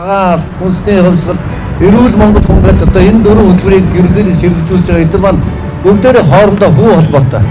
цагаан хүнсний хувьсгал эрүүл Монгол хүн гэдэг одоо энэ дөрвөн хөтөлбөрийг ерөнхийдөө хэрэгжүүлж байгаа эдгээр маань бүгдээрээ хоорондоо хүү холбоотой.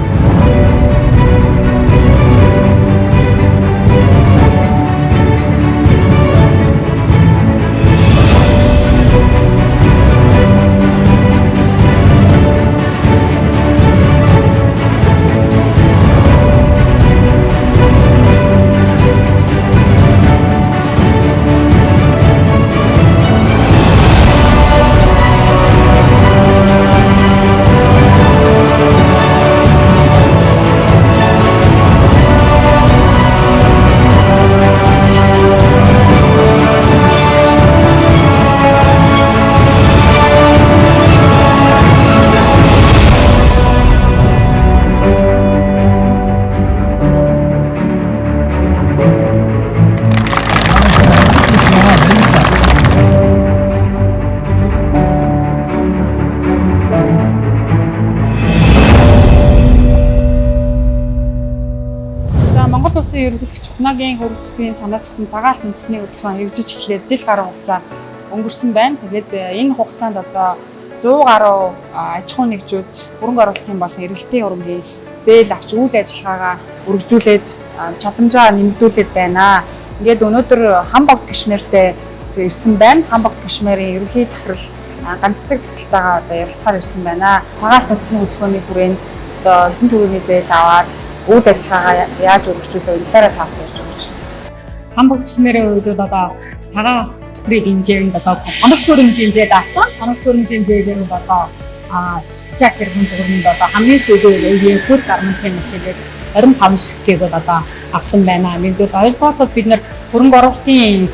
Монгол улсын ерөнхийлөгч Ухнагийн хөрөлсөхийн санаачсан цагаалт үндэсний хөтөлбөр хэрэгжиж эхлээд жил гаруй хугацаа өнгөрсөн байна. Тэгээд энэ хугацаанд одоо 100 гаруй аж ахуй нэгжүүд хөрөнгө оруулалтын болон эргэлтийн хөрөнгийг зээл авч үйл ажиллагаагаа үргэлжлүүлээд чадамжаа нэмэгдүүлээд байна. Ингээд өнөөдөр Хамбогд гишмэртэй ирсэн байна. Хамбогд гишмэрийн ерөнхий захирал ганццэг захиралтайгаа одоо ярилцахаар ирсэн байна. Цагаалт үндэсний хөтөлбөрийн хүрээнд одоо хэн төрөний зээл аваад үйл ажиллагаагаа яаж өргөжүүлэх вэ? Талаараа таасан ярьж өгч. Хамбогд гишмэрийн үед одоо цагаан хөтөлбөрийн хэмжээнд одоо хоног хөрөнгөний зээл авсан. Хоног хөрөнгөний зээлээр одоо чак гэрхэн төгрөнд одоо хамгийн сүүлийн үеийн фуд гарментын машиныг 25 ширхгийг бол одоо авсан байна. Нэгдүгээр хоёрдугаар бид нар хөрөнгө оруулалтын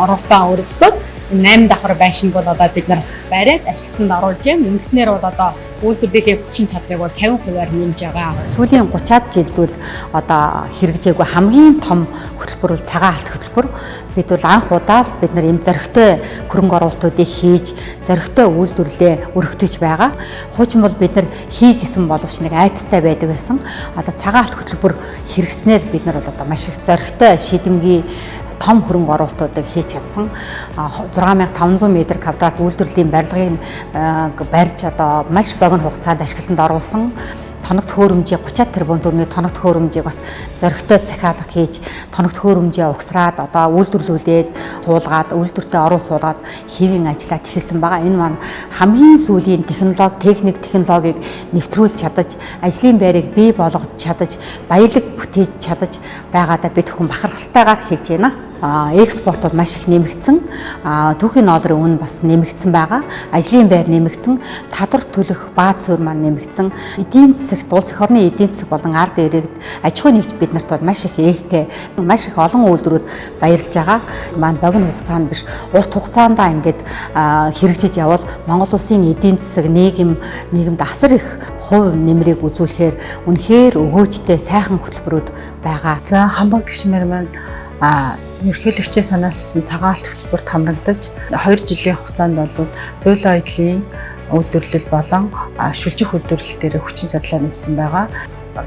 оруулалтаа өргөсгөөд 8 давхар байшин бол одоо бид нар бариад ашиглалтанд оруулж байна. Ингэснээр бол одоо үйлдвэрлэлийн хүчин чадлыг бол 50%-аар нэмж байгаа. Сүүлийн 30-аад жилд бол одоо хэрэгжээгүй хамгийн том хөтөлбөр бол цагаан алт хөтөлбөр. Бид бол анх удаа бид нар ийм зоригтой хөрөнгө оруулалтуудыг хийж, зоригтой үйлдвэрлэлээ өргөтөж байгаа. Хуучин бол бид нар хийх гэсэн боловч нэг айдастай байдаг байсан. Одоо цагаан алт хөтөлбөр хэрэгснээр бид нар бол одоо маш их зоригтой шийдэмгий том хөрөнгө оруулалтуудыг хийж чадсан. 6500 м2 үйлдвэрлэлийн барилгыг барьж одоо маш богино хугацаанд ашиглалтанд оруулсан. Тоног төхөөрөмжийн 30 тэрбум төгрөгийн тоног төхөөрөмжийг бас зоригтой захиалга хийж, тоног төхөөрөмжөө угсраад одоо үйлдвэрлүүлээд суулгаад, үйлдвэртээ орон суулгаад хэвийн ажиллаад эхэлсэн байгаа. Энэ маань хамгийн сүүлийн техник технологиг нэвтрүүлж чадаж, ажлын байрыг бий болгож чадаж, баялаг бүтээж чадаж байгаадаа бид хүн бахархалтайгаар хэлж байна. Экспорт бол маш их нэмэгдсэн. Түүхийн долларын үн бас нэмэгдсэн байгаа. Ажлын байр нэмэгдсэн. Татвар төлөх бааз суурь маань нэмэгдсэн. Эдийн засагт улс эх орны эдийн засаг болон ард иргэд аж ахуй нэгж бид нарт маш их ээлтэй, маш их олон үйлдвэрүүд баярлж байгаа. Маань богино хугацаанд биш, урт хугацаандаа ингээд хэрэгжиж явбал Монгол улсын эдийн засаг нийгэмд асар их хувь нэмрийг үзүүлэхээр үнэхээр өгөөжтэй сайхан хөтөлбөрүүд байгаа. За Хамбогд гишмэр маань ерөнхийлөгчийн санаасан цагаан алт хөтөлбөрт хамрагдаж 2 жилийн хугацаанд бол зөөлөн аяллаа үйлдвэрлэл болон шүлжих үйлдвэрлэл дээр хүчин чадлаа нэмсэн байгаа.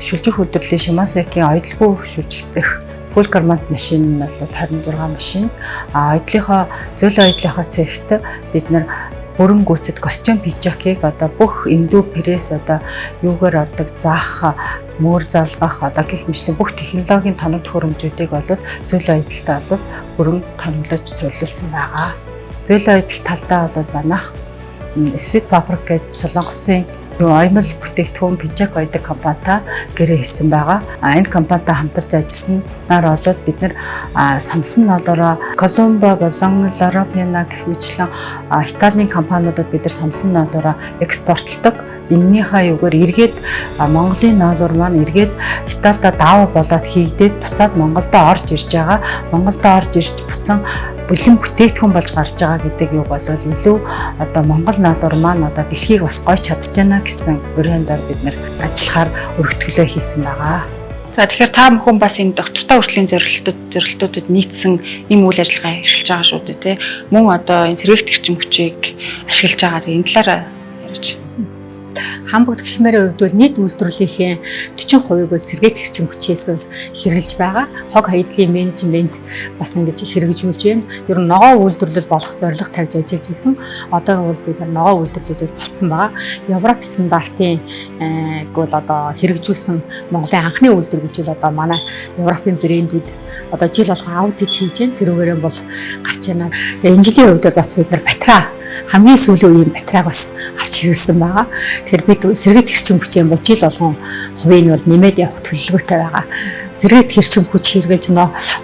Шүлжих үйлдвэрлэлийн Shimano-ийн оюутлгүй шүлжигдэх full garment машин нь бол 26 машин. Аяллахаа зөөлөн аяллахаа цэгт бид нар бүрэн гүйцэд костюм пижакийг одоо бүх индүү пресс одоо юугаар ордог заах мөр залгах одоо гэх мэтлэн бүх технологийн тоног төхөөрөмжүүдийг бол зөөлөн аялалтаа бол бүрэн томлож цуглуулсан байгаа. Зөөлөн аялалт талдаа бол манайх Sweet Paprika гэдэг Солонгосын аймал бүтээгдэхүүн пижак байдаг компанитай гэрээ хийсэн байгаа. Энэ компанитай хамтарч ажилласнаар болоод бид нэр Samsung ноолороо Colombo болон Loro Piana гэх мэтлэн Италийн компаниудад бид нар Samsung ноолороо экспортлдог. Эннийхээ юугаар эргээд Монголын ноолор маань эргээд Италидаа даав болоод хийгдээд буцаад Монголдо орж ирж байгаа. Монголдо орж ирж буцан бүлээн бүтээгдэхүүн болж гарч байгаа гэдэг юу бол илүү одоо Монгол ноолор маань одоо дэлхийг бас гойч чадчихна гэсэн өрөөндөө бид нэр ажиллахаар өргөтгөлөө хийсэн байгаа. За тэгэхээр та бүхэн бас энэ доктортой хүртлийн зорилтуудад нийцсэн ийм үйл ажиллагаа эрхэлж байгаа шүү дээ, тэ. Мөн одоо энэ сэргээгт эрчим хүчийг ашиглаж байгаа. Энэ талаараа ярьж. Хамбогд гişмээрийн хувьд бол нийт үйлдвэрлэлийн 40% бол сэргээт хэрчим хүчээс бол хэрэгжилж байгаа. Хог хаягдлын менежмент бас ингэж хэрэгжүүлж байна. Ер нь ногоо үйлдвэрлэл болох зорилго тавьж ажиллаж исэн. Одоо бол бид нар ногоо үйлдвэрлэл болцсон байгаа. Европ стандартын бол одоо хэрэгжүүлсэн Монголын анхны үйлдвэр гэж бол одоо манай Европын брэндүүд одоо жил болго аудит хийж байна. Тэрүүгээр бол гарч байна. Тэгээ энэ жилийн хувьд бас бид нар батра хамгийн сүүлийн үеийн батраг бас авч хэрэгсэн байгаа. Тэгэхээр бид сэргээт хэрчим хүчээ бол жил болгон хувийг нь бол нэмээд явах төлөвлөгөөтэй байгаа. Сэргээт хэрчим хүч хэрэгжилж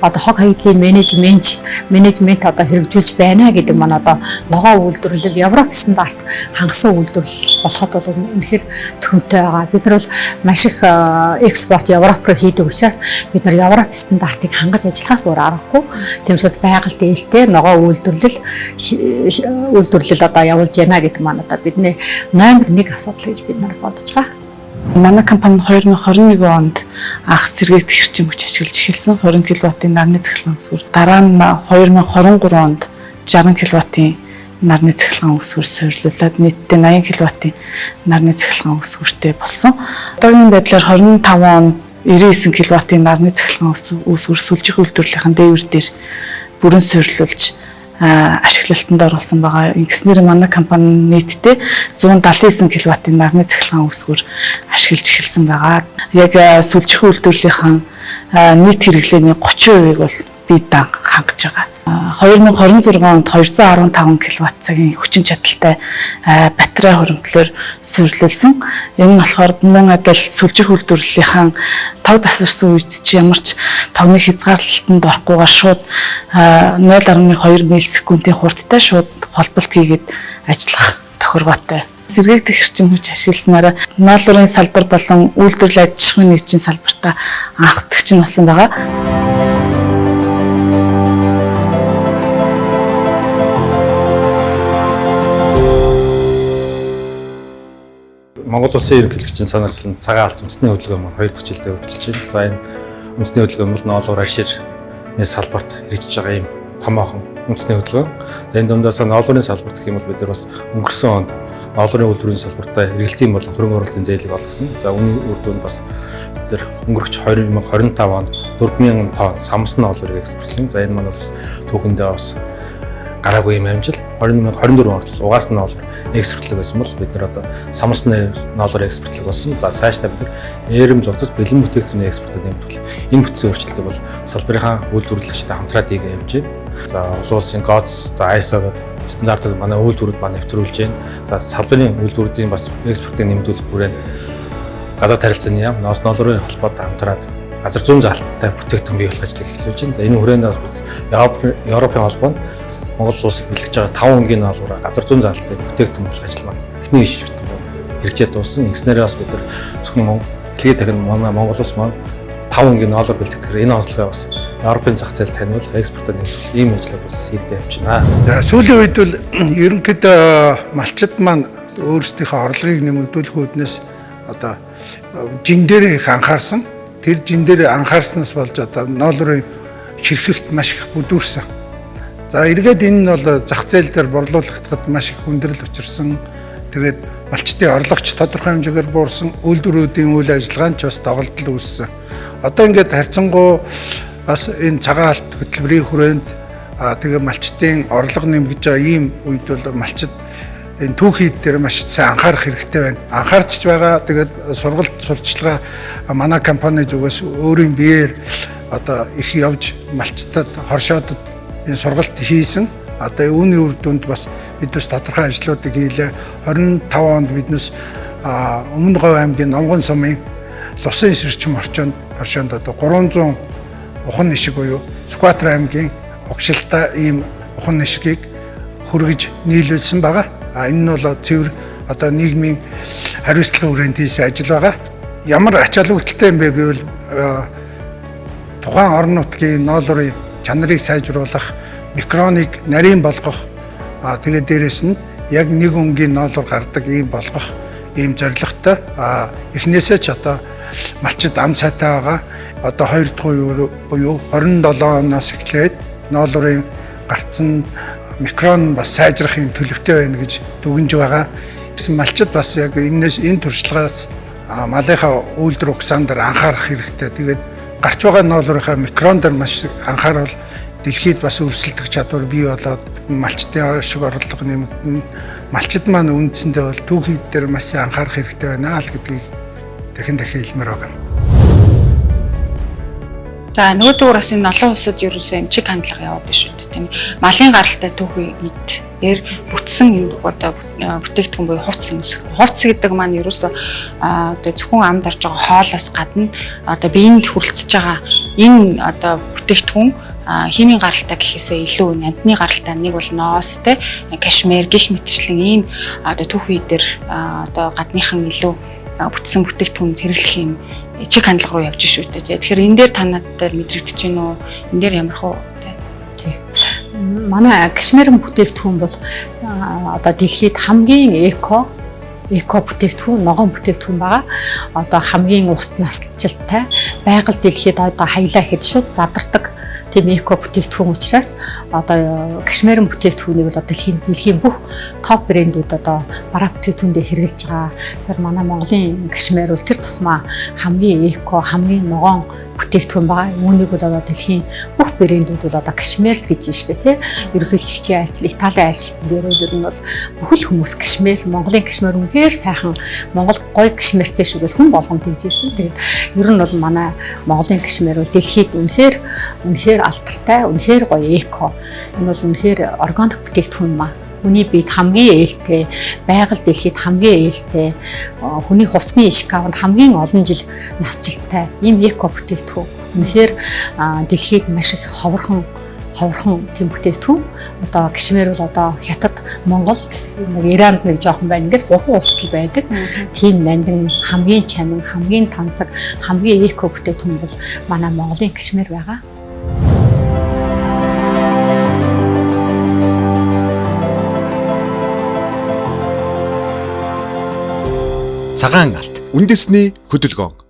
одоо хог хаягдлын менежмент одоо хэрэгжүүлж байна гэдэг маань одоо ногоо үйлдвэрлэл Европ стандарт хангасан үйлдвэрлэл болоход бол үнэхээр төхөмтэй байгаа. Бид нар бол маш их экспорт Европ руу хийдэг учраас бид нар Европ стандартыг хангаж ажиллахаас өөр аргагүй. Тиймээс байгаль дээлтэй ногоо үйлдвэрлэл одоо явуулж байна гэдэг маань одоо бидний номер 1 асуудал гэж бид нар бодож байгаа. Манай компани 2021 онд анх сэргээт хэрчим хүч ашиглаж эхэлсэн 20 кВт-ийн нарны цахилгаан үсгэр. Дараа нь 2023 онд 60 кВт-ийн нарны цахилгаан үсгэр суйрлуулад нийтдээ 80 кВт-ийн нарны цахилгаан үсгэртэй болсон. Одоогийн байдлаар 25 онд 99 кВт-ийн нарны цахилгаан үсгэр сүлжих үйлдвэрлэлийн дээвэр дээр бүрэн суйрлуулж ашиглалтанд оруулсан байгаа. Ингэснээр манай компани нийтдээ 179 кВт-ийн нарны цахилгаан үсгэр ашиглаж эхэлсэн байгаа. Яг сүлжих үйлдвэрлэлийн нийт хэрэглээний 30%-ийг бол бид дан хангаж байгаа. 2026 онд 215 кВт цагийн хүчин чадалтай батарей хөрөмтлөөр суйрлуулсан. Энэ нь болохоор мөн адил сүлжих үйлдвэрлэлийн 5 тасарсан үед чи ямар ч тавны хязгаарлалтанд орохгүйгээр шууд 0.2 миллисекундын хурдтай шууд холболт хийгээд ажиллах тохиргоотой. Сэргээт хэрчим хүч ашигласнараа ноолрын салбар болон үйлдвэрлэл аж ахуйн нэгжийн салбартаа анхдагч нь болсон байгаа. Монгол Улсын ерөнхийлөгчийн санаачилсан цагаан алт үндэсний хөдөлгөөн маань 2 дахь жилдээ үргэлжилж байна. За энэ үндэсний хөдөлгөөн бол ноолуур аширны салбарт хэрэгжиж байгаа юм томоохон үндэсний хөдөлгөөн. За энэ дундаас ноолуурын салбарт гэх юм бол бид нар бас өнгөрсөн онд ноолуурын үйлдвэрийн салбартаа эргэлтийн болон хөрөнгө оруулалтын зээлийг олгосон. За үүний үр дүнд бас бид нар өнгөрч 2025 онд 4000 тонн самс ноолуурыг экспортлсон. За энэ маань бас түүхэндээ бас гараагүй юм амжилт. 2024 онд угаас нь ноолуур экспортлог байсан бол бид нар одоо самсны ноолуур экспортлог болсон. За цаашдаа бид нар эрэм луцас бэлэн бүтээгдэхүүний экспортод нэмэгдүүл. Энэ бүтцийн өөрчлөлтийг бол салбарынхаа үйлдвэрлэгчтэй хамтраад хийгээ явж байна. За олон улсын ГОЦ, за ISO гэдэг стандартыг манай үйлдвэрүүд маань нэвтрүүлж байна. За салбарын үйлдвэрүүдийн бас экспортыг нэмэгдүүлэх хүрээнд гадаад харилцааны яам ноолуурын холбоотой хамтраад газар зүйн залттай бүтээгдэхүүн бий болох ажлыг эхлүүлж байна. За энэ хүрээнд Европын холбоонд Монгол улсад бэлтгэж байгаа 5 өнгийн ноолуураа газар зүйн залттай бүтээгдэхүүн болох ажил маань эхний иш бүтэн хэрэгжээд дууссан. Ингэснээрээ бас бид нар зөвхөн дэлхийд дахин Монгол улс маань 5 өнгийн ноолуур бэлтгэхээр энэ онцлогоо бас Европын зах зээл таниулах, экспортод нэмэх ийм ажлыг бас хийгдэж явж байна. Сүүлийн үед бол ерөнхийдөө малчид маань өөрсдийнхөө орлогыг нэмэгдүүлэх үүднээс одоо жин дээр их анхаарсан. Тэр жин дээр анхаарснаас болж одоо ноолуурын ширхэгт маш их бүдүүрсэн. За эргээд энэ нь бол зах зээл дээр борлуулагдахад маш их хүндрэл учирсан. Тэгээд малчдын орлогч тодорхой хэмжээгээр буурсан, үйлдвэрүүдийн үйл ажиллагаанд ч бас доголдол үүссэн. Одоо ингээд харьцангуй бас энэ цагаан алт хөтөлбөрийн хүрээнд тэгээ малчдын орлого нэмгэж байгаа ийм үед бол малчид энэ түүхийд дээр маш сайн анхаарах хэрэгтэй байна. Анхаарч байгаа. Тэгээд сургалт сурчлагаа манай компани зүгээс өөрийн биеэр одоо их явж малчдад хоршоодод энэ сургалт хийсэн. Одоо үүний үр дүнд бас бид бас тодорхой ажлуудыг хийлээ. 25 онд биднээс Өмнө Говь аймгийн Номгон сумын Лусын эсэрчим орчоонд одоо 300 ухан нишиг буюу Сүхбаатар аймгийн угшилтай ийм ухан нишгийг хүргэж нийлүүлсэн байгаа. Энэ нь бол цэвэр одоо нийгмийн хариуцлагын хүрээнд хийсэн ажил байгаа. Ямар ач холбогдолтой юм бэ гэвэл тухайн орон нутгийн ноолуурын чанарыг сайжруулах, микроныг нарийн болгох, тэгээд дээрэс нь яг нэг өнгийн ноолуур гардаг ийм болгох ийм зорилготой. Эхнээсээ ч одоо малчид ам сайтай байгаа. Одоо 2 дахь үе буюу 27 оноос эхлээд ноолуурын гарцсан микрон бас сайжрахын төлөвтэй байна гэж дүгнж байгаа. Малчид бас яг энэ туршлагаас малынхаа үйлдвэр угсаан дээр анхаарах хэрэгтэй. Тэгээд гарч байгаа ноолорынхаа микрон дээр маш анхаарал дэлхийд бас өрсөлдөх чадвар бий болоод малчтын шиг орлого нэмэгдэн. Малчид маань үндсэндээ бол түүхий дээр маш анхаарах хэрэгтэй байна л гэдгийг дахин хэлмээр байгаа. За нөгөөдгөр бас энэ олон улсад ерөөсөө эмчиг хандлага яваад байна шүү дээ тийм. Малын гаралтай түүхий эдээр бүтсэн одоо бүтээгдэхүүн буюу хувцас юм шиг. Хувцас гэдэг маань ерөөсөө одоо зөвхөн амд орж байгаа хоолоос гадна одоо биеинд хүрэлцэж байгаа энэ одоо бүтээгдэхүүн химийн гаралтай гэхээсээ илүү амьтны гаралтай нэг бол ноос те кашмир гих мэтчлэн ийм одоо түүхий дээр одоо гадныхан илүү бүтсэн бүтээгдэхүүн хэрэглэх юм чиг хандлага руу явж шүү дээ. Тэгэхээр энэ дээр та надад мэдрэгдэж байна уу? Энэ дээр ямар хөө тий. Манай кашмирын бүтээгдэхүүн бол одоо дэлхийд хамгийн эко бүтээгдэхүүн, ногоон бүтээгдэхүүн байгаа. Одоо хамгийн урт наслжилттай байгаль дэлхийд одоо хаялаа хэд шууд задардаг тийм эко бүтээгдэхүүн учраас одоо кашмирын бүтээгдэхүүнийг бол дэлхийн бүх топ брэндүүд одоо бараа бүтээгдэхүүндээ хэрэглэж байгаа. Тэгэхээр манай Монголын кашмир бол тэр тусмаа хамгийн эко, хамгийн ногоон бүтээгдэхүүн байгаа. Үүнийг бол одоо дэлхийн бүх брэндүүд бол одоо кашмир л гэж байна шүү дээ, тий. Ерөнхийлөгчийн айлчлал, Италийн айлчлал дээр нь бол бүхэл хүмүүс кашмир, Монголын кашмир үнэхээр сайхан, Монгол гоё кашмиртэй шүү гэж хүн болгонд хэлжсэн. Тэгээд ер нь бол манай Монголын кашмир бол дэлхийд үнэхээр алдартай, үнэхээр гоё эко. Энэ бол үнэхээр органик бүтээгдэхүүн маа. Хүний биед хамгийн ээлтэй, байгаль дэлхийд хамгийн ээлтэй, хүний хувцсны шкафанд хамгийн олон жил насжилттай ийм эко бүтээгдэхүүн. Үнэхээр дэлхийд маш их ховорхон тийм бүтээгдэхүүн. Одоо кашмир бол одоо Хятад, Монгол, Иранд нэг жоохон байна. Ингээд 3 улсад л байдаг. Тийм нандин хамгийн чанан, хамгийн тансаг, хамгийн эко бүтээгдэхүүн бол манай Монголын кашмир байгаа. Цагаан алт үндэсний хөдөлгөөн